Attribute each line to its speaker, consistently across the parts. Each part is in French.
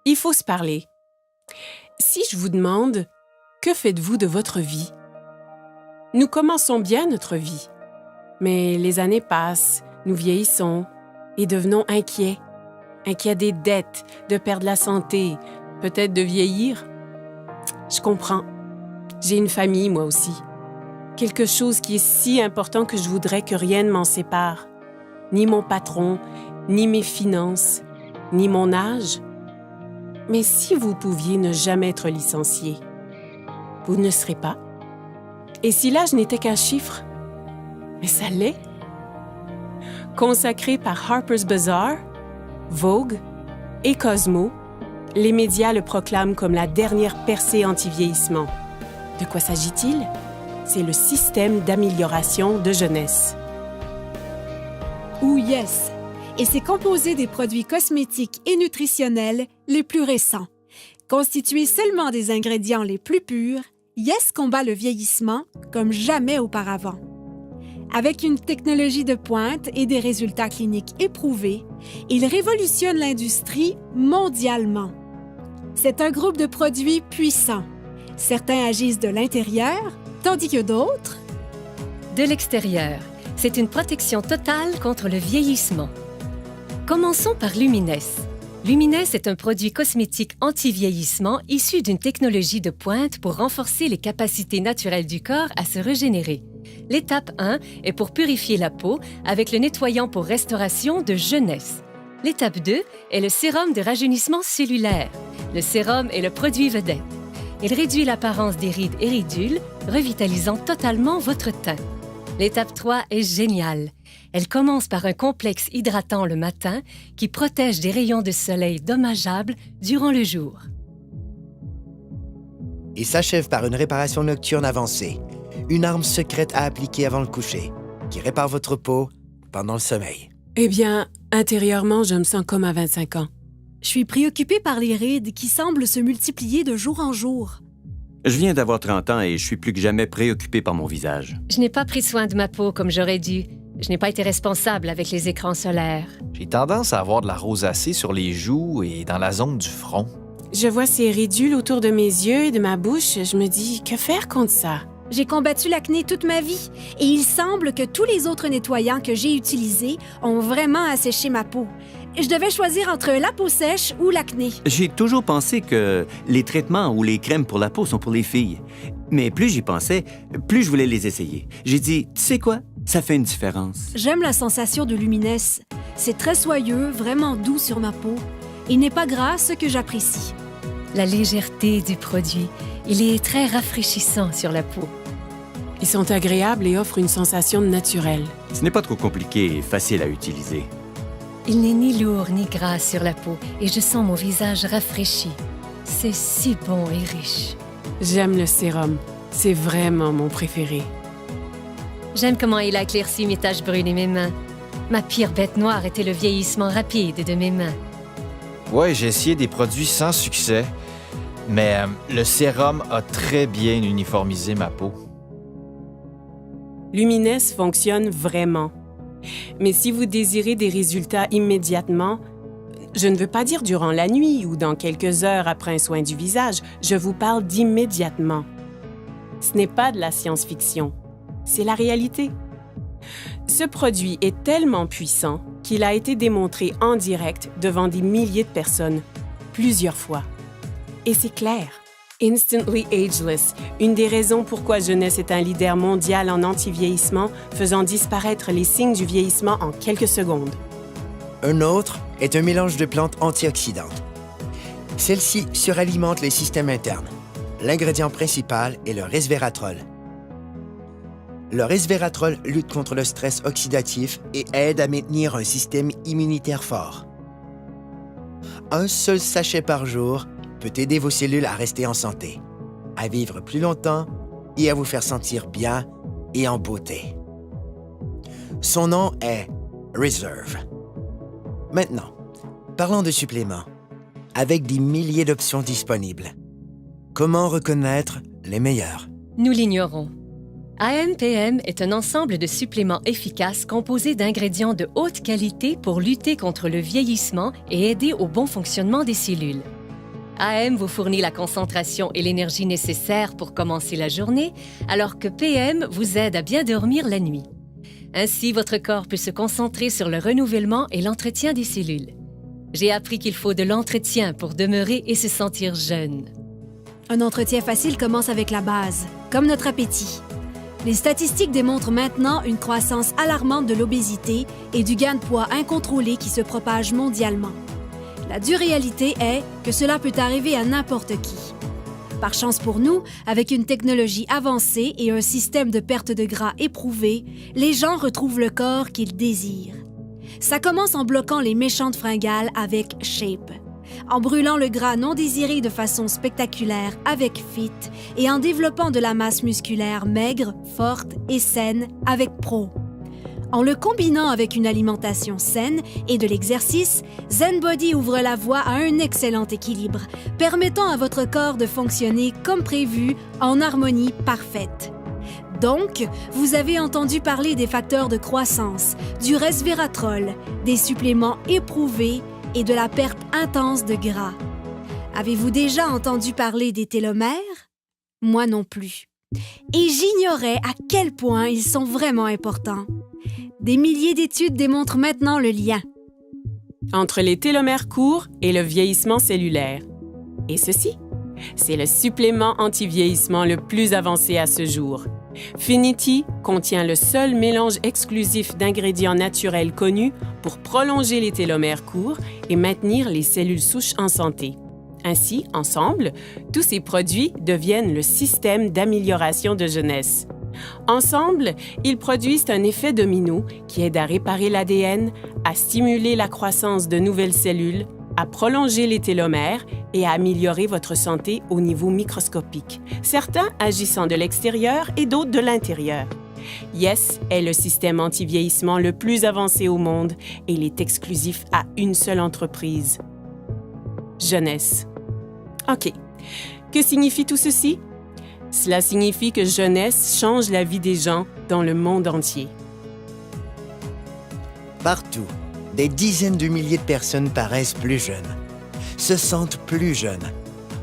Speaker 1: Il faut se parler. Si je vous demande, que faites-vous de votre vie? Nous commençons bien notre vie, mais les années passent, nous vieillissons et devenons inquiets. Inquiets des dettes, de perdre la santé, peut-être de vieillir. Je comprends. J'ai une famille, moi aussi. Quelque chose qui est si important que je voudrais que rien ne m'en sépare. Ni mon patron, ni mes finances, ni mon âge. Mais si vous pouviez ne jamais être licencié, vous ne serez pas. Et si l'âge n'était qu'un chiffre? Mais ça l'est. Consacré par Harper's Bazaar, Vogue et Cosmo, les médias le proclament comme la dernière percée anti-vieillissement. De quoi s'agit-il? C'est le système d'amélioration de jeunesse.
Speaker 2: Ou Yes, et c'est composé des produits cosmétiques et nutritionnels les plus récents. Constitué seulement des ingrédients les plus purs, Yes combat le vieillissement comme jamais auparavant. Avec une technologie de pointe et des résultats cliniques éprouvés, il révolutionne l'industrie mondialement. C'est un groupe de produits puissants. Certains agissent de l'intérieur, tandis que d'autres...
Speaker 3: De l'extérieur. C'est une protection totale contre le vieillissement. Commençons par Lumines. Lumines est un produit cosmétique anti-vieillissement issu d'une technologie de pointe pour renforcer les capacités naturelles du corps à se régénérer. L'étape 1 est pour purifier la peau avec le nettoyant pour restauration de jeunesse. L'étape 2 est le sérum de rajeunissement cellulaire. Le sérum est le produit vedette. Il réduit l'apparence des rides et ridules, revitalisant totalement votre teint. L'étape 3 est géniale. Elle commence par un complexe hydratant le matin qui protège des rayons de soleil dommageables durant le jour.
Speaker 4: Et s'achève par une réparation nocturne avancée, une arme secrète à appliquer avant le coucher, qui répare votre peau pendant le sommeil.
Speaker 1: Eh bien, intérieurement, je me sens comme à 25 ans.
Speaker 2: Je suis préoccupée par les rides qui semblent se multiplier de jour en jour.
Speaker 5: Je viens d'avoir 30 ans et je suis plus que jamais préoccupé par mon visage.
Speaker 3: Je n'ai pas pris soin de ma peau comme j'aurais dû. Je n'ai pas été responsable avec les écrans solaires.
Speaker 6: J'ai tendance à avoir de la rosacée sur les joues et dans la zone du front.
Speaker 1: Je vois ces ridules autour de mes yeux et de ma bouche. Je me dis, que faire contre ça?
Speaker 2: J'ai combattu l'acné toute ma vie et il semble que tous les autres nettoyants que j'ai utilisés ont vraiment asséché ma peau. Je devais choisir entre la peau sèche ou l'acné.
Speaker 5: J'ai toujours pensé que les traitements ou les crèmes pour la peau sont pour les filles. Mais plus j'y pensais, plus je voulais les essayer. J'ai dit, tu sais quoi? Ça fait une différence.
Speaker 2: J'aime la sensation de Lumines. C'est très soyeux, vraiment doux sur ma peau. Il n'est pas gras, ce que j'apprécie.
Speaker 3: La légèreté du produit, il est très rafraîchissant sur la peau.
Speaker 1: Ils sont agréables et offrent une sensation naturelle.
Speaker 5: Ce n'est pas trop compliqué et facile à utiliser.
Speaker 3: Il n'est ni lourd ni gras sur la peau et je sens mon visage rafraîchi. C'est si bon et riche.
Speaker 1: J'aime le sérum. C'est vraiment mon préféré.
Speaker 3: J'aime comment il a éclairci mes taches brunes et mes mains. Ma pire bête noire était le vieillissement rapide de mes mains.
Speaker 6: Ouais, j'ai essayé des produits sans succès, mais le sérum a très bien uniformisé ma peau.
Speaker 1: Lumines fonctionne vraiment. Mais si vous désirez des résultats immédiatement, je ne veux pas dire durant la nuit ou dans quelques heures après un soin du visage, je vous parle d'immédiatement. Ce n'est pas de la science-fiction, c'est la réalité. Ce produit est tellement puissant qu'il a été démontré en direct devant des milliers de personnes, plusieurs fois. Et c'est clair. Instantly Ageless, une des raisons pourquoi Jeunesse est un leader mondial en anti-vieillissement, faisant disparaître les signes du vieillissement en quelques secondes.
Speaker 4: Un autre est un mélange de plantes antioxydantes. Celles-ci suralimentent les systèmes internes. L'ingrédient principal est le resveratrol. Le resveratrol lutte contre le stress oxydatif et aide à maintenir un système immunitaire fort. Un seul sachet par jour peut aider vos cellules à rester en santé, à vivre plus longtemps et à vous faire sentir bien et en beauté. Son nom est Reserve. Maintenant, parlons de suppléments. Avec des milliers d'options disponibles, comment reconnaître les meilleurs?
Speaker 3: Nous l'ignorons. AMPM est un ensemble de suppléments efficaces composés d'ingrédients de haute qualité pour lutter contre le vieillissement et aider au bon fonctionnement des cellules. AM vous fournit la concentration et l'énergie nécessaires pour commencer la journée, alors que PM vous aide à bien dormir la nuit. Ainsi, votre corps peut se concentrer sur le renouvellement et l'entretien des cellules. J'ai appris qu'il faut de l'entretien pour demeurer et se sentir jeune.
Speaker 2: Un entretien facile commence avec la base, comme notre appétit. Les statistiques démontrent maintenant une croissance alarmante de l'obésité et du gain de poids incontrôlé qui se propage mondialement. La dure réalité est que cela peut arriver à n'importe qui. Par chance pour nous, avec une technologie avancée et un système de perte de gras éprouvé, les gens retrouvent le corps qu'ils désirent. Ça commence en bloquant les méchantes fringales avec Shape, en brûlant le gras non désiré de façon spectaculaire avec Fit et en développant de la masse musculaire maigre, forte et saine avec Pro. En le combinant avec une alimentation saine et de l'exercice, ZenBody ouvre la voie à un excellent équilibre, permettant à votre corps de fonctionner comme prévu en harmonie parfaite. Donc, vous avez entendu parler des facteurs de croissance, du resveratrol, des suppléments éprouvés et de la perte intense de gras. Avez-vous déjà entendu parler des télomères? Moi non plus. Et j'ignorais à quel point ils sont vraiment importants. Des milliers d'études démontrent maintenant le lien
Speaker 1: entre les télomères courts et le vieillissement cellulaire. Et ceci, c'est le supplément anti-vieillissement le plus avancé à ce jour. Finity contient le seul mélange exclusif d'ingrédients naturels connus pour prolonger les télomères courts et maintenir les cellules souches en santé. Ainsi, ensemble, tous ces produits deviennent le système d'amélioration de jeunesse. Ensemble, ils produisent un effet domino qui aide à réparer l'ADN, à stimuler la croissance de nouvelles cellules, à prolonger les télomères et à améliorer votre santé au niveau microscopique, certains agissant de l'extérieur et d'autres de l'intérieur. Yes est le système anti-vieillissement le plus avancé au monde et il est exclusif à une seule entreprise. Jeunesse. OK. Que signifie tout ceci? Cela signifie que jeunesse change la vie des gens dans le monde entier.
Speaker 4: Partout, des dizaines de milliers de personnes paraissent plus jeunes, se sentent plus jeunes,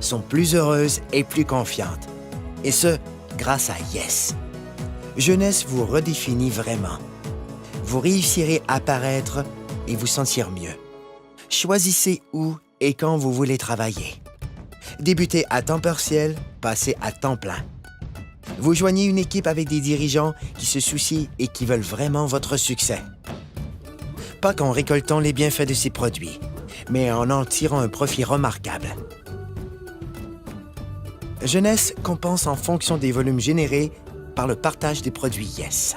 Speaker 4: sont plus heureuses et plus confiantes. Et ce, grâce à Yes. Jeunesse vous redéfinit vraiment. Vous réussirez à paraître et vous sentir mieux. Choisissez où et quand vous voulez travailler. Débutez à temps partiel, passez à temps plein. Vous joignez une équipe avec des dirigeants qui se soucient et qui veulent vraiment votre succès. Pas qu'en récoltant les bienfaits de ces produits, mais en tirant un profit remarquable. Jeunesse compense en fonction des volumes générés par le partage des produits Yes.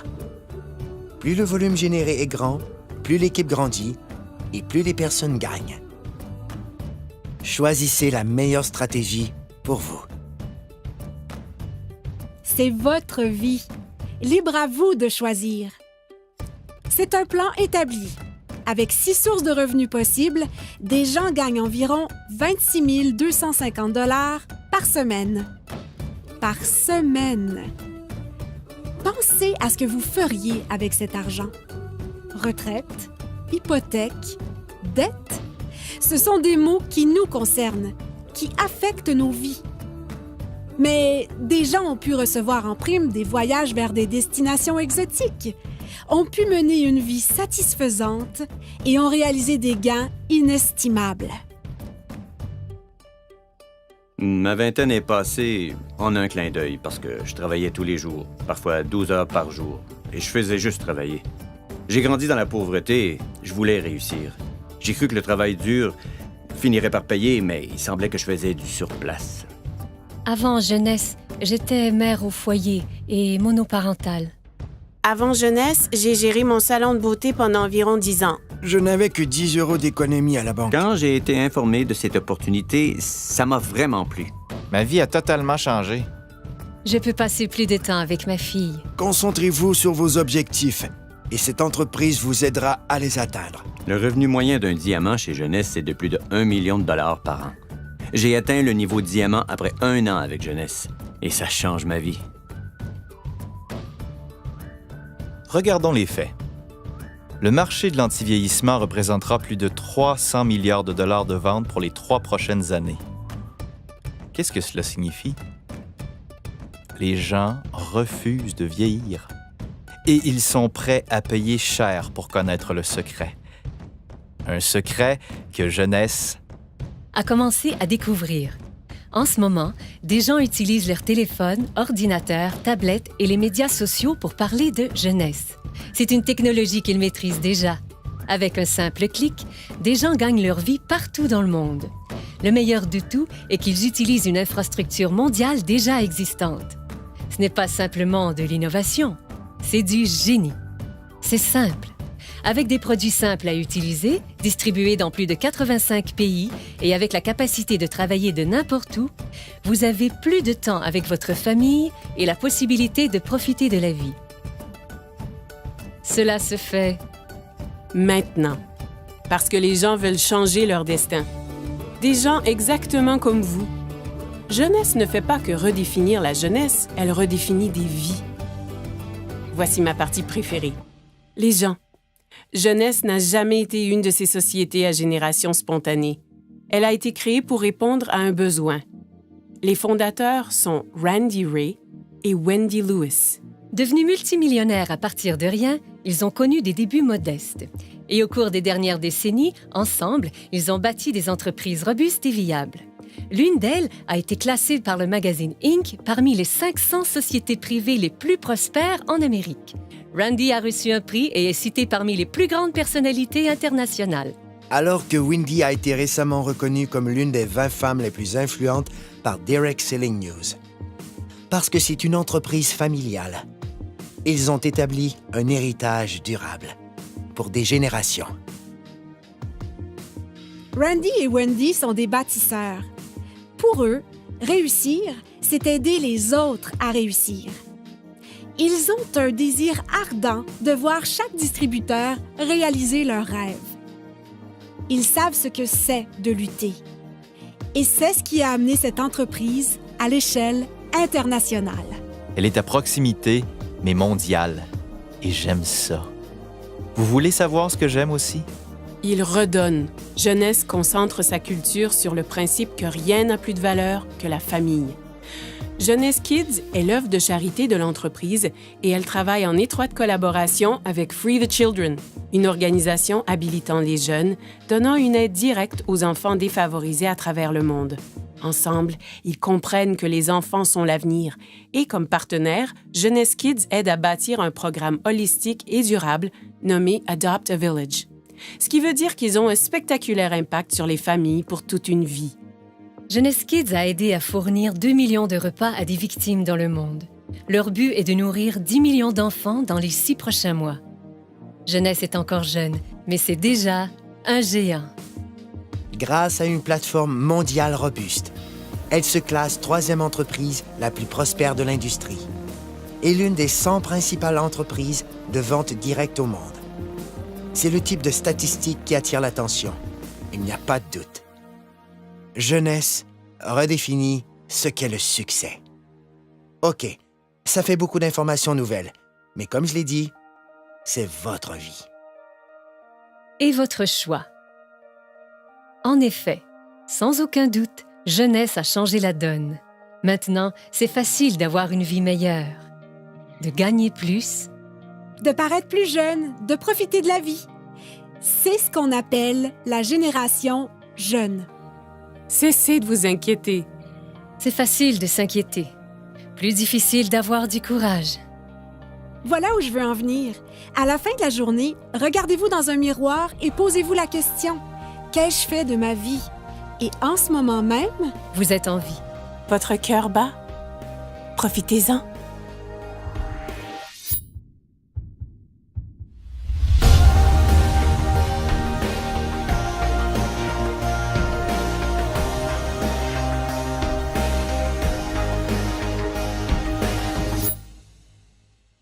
Speaker 4: Plus le volume généré est grand, plus l'équipe grandit et plus les personnes gagnent. Choisissez la meilleure stratégie pour vous.
Speaker 2: C'est votre vie. Libre à vous de choisir. C'est un plan établi. Avec 6 sources de revenus possibles, des gens gagnent environ 26 250 $ par semaine. Par semaine. Pensez à ce que vous feriez avec cet argent. Retraite, hypothèque, dette. Ce sont des mots qui nous concernent, qui affectent nos vies. Mais des gens ont pu recevoir en prime des voyages vers des destinations exotiques, ont pu mener une vie satisfaisante et ont réalisé des gains inestimables.
Speaker 5: Ma vingtaine est passée en un clin d'œil parce que je travaillais tous les jours, parfois 12 heures par jour, et je faisais juste travailler. J'ai grandi dans la pauvreté et je voulais réussir. J'ai cru que le travail dur finirait par payer, mais il semblait que je faisais du surplace.
Speaker 3: Avant jeunesse, j'étais mère au foyer et monoparentale.
Speaker 1: Avant jeunesse, j'ai géré mon salon de beauté pendant environ 10 ans.
Speaker 4: Je n'avais que 10 € d'économie à la banque.
Speaker 5: Quand j'ai été informé de cette opportunité, ça m'a vraiment plu.
Speaker 6: Ma vie a totalement changé.
Speaker 3: Je peux passer plus de temps avec ma fille.
Speaker 4: Concentrez-vous sur vos objectifs et cette entreprise vous aidera à les atteindre.
Speaker 5: Le revenu moyen d'un diamant chez Jeunesse est de plus de 1 million de dollars par an. J'ai atteint le niveau diamant après 1 an avec Jeunesse et ça change ma vie.
Speaker 6: Regardons les faits. Le marché de l'antivieillissement représentera plus de 300 milliards de dollars de ventes pour les 3 prochaines années. Qu'est-ce que cela signifie? Les gens refusent de vieillir. Et ils sont prêts à payer cher pour connaître le secret. Un secret que Jeunesse
Speaker 3: A commencé à découvrir. En ce moment, des gens utilisent leur téléphone, ordinateur, tablette et les médias sociaux pour parler de jeunesse. C'est une technologie qu'ils maîtrisent déjà. Avec un simple clic, des gens gagnent leur vie partout dans le monde. Le meilleur de tout est qu'ils utilisent une infrastructure mondiale déjà existante. Ce n'est pas simplement de l'innovation, c'est du génie. C'est simple. Avec des produits simples à utiliser, distribués dans plus de 85 pays et avec la capacité de travailler de n'importe où, vous avez plus de temps avec votre famille et la possibilité de profiter de la vie. Cela se fait
Speaker 1: Maintenant. Parce que les gens veulent changer leur destin. Des gens exactement comme vous. Jeunesse ne fait pas que redéfinir la jeunesse, elle redéfinit des vies. Voici ma partie préférée. Les gens. Jeunesse n'a jamais été une de ces sociétés à génération spontanée. Elle a été créée pour répondre à un besoin. Les fondateurs sont Randy Ray et Wendy Lewis.
Speaker 3: Devenus multimillionnaires à partir de rien, ils ont connu des débuts modestes. Et au cours des dernières décennies, ensemble, ils ont bâti des entreprises robustes et viables. L'une d'elles a été classée par le magazine Inc. parmi les 500 sociétés privées les plus prospères en Amérique. Randy a reçu un prix et est cité parmi les plus grandes personnalités internationales.
Speaker 4: Alors que Wendy a été récemment reconnue comme l'une des 20 femmes les plus influentes par Derek Selling News. Parce que c'est une entreprise familiale. Ils ont établi un héritage durable pour des générations.
Speaker 2: Randy et Wendy sont des bâtisseurs. Pour eux, réussir, c'est aider les autres à réussir. Ils ont un désir ardent de voir chaque distributeur réaliser leurs rêves. Ils savent ce que c'est de lutter. Et c'est ce qui a amené cette entreprise à l'échelle internationale.
Speaker 6: Elle est à proximité, mais mondiale. Et j'aime ça. Vous voulez savoir ce que j'aime aussi?
Speaker 1: Il redonne. Jeunesse concentre sa culture sur le principe que rien n'a plus de valeur que la famille. Jeunesse Kids est l'œuvre de charité de l'entreprise et elle travaille en étroite collaboration avec Free the Children, une organisation habilitant les jeunes, donnant une aide directe aux enfants défavorisés à travers le monde. Ensemble, ils comprennent que les enfants sont l'avenir et, comme partenaire, Jeunesse Kids aide à bâtir un programme holistique et durable nommé Adopt a Village. Ce qui veut dire qu'ils ont un spectaculaire impact sur les familles pour toute une vie.
Speaker 3: Jeunesse Kids a aidé à fournir 2 millions de repas à des victimes dans le monde. Leur but est de nourrir 10 millions d'enfants dans les 6 prochains mois. Jeunesse est encore jeune, mais c'est déjà un géant.
Speaker 4: Grâce à une plateforme mondiale robuste, elle se classe 3e entreprise la plus prospère de l'industrie et l'une des 100 principales entreprises de vente directe au monde. C'est le type de statistique qui attire l'attention. Il n'y a pas de doute. Jeunesse redéfinit ce qu'est le succès. OK, ça fait beaucoup d'informations nouvelles, mais comme je l'ai dit, c'est votre vie.
Speaker 3: Et votre choix. En effet, sans aucun doute, Jeunesse a changé la donne. Maintenant, c'est facile d'avoir une vie meilleure, de gagner plus,
Speaker 2: De paraître plus jeune, de profiter de la vie. C'est ce qu'on appelle la génération jeune.
Speaker 1: Cessez de vous inquiéter.
Speaker 3: c'est facile de s'inquiéter. Plus difficile d'avoir du courage.
Speaker 2: Voilà où je veux en venir. À la fin de la journée, regardez-vous dans un miroir et posez-vous la question « Qu'ai-je fait de ma vie? » Et en ce moment même,
Speaker 3: Vous êtes en vie.
Speaker 1: Votre cœur bat? Profitez-en.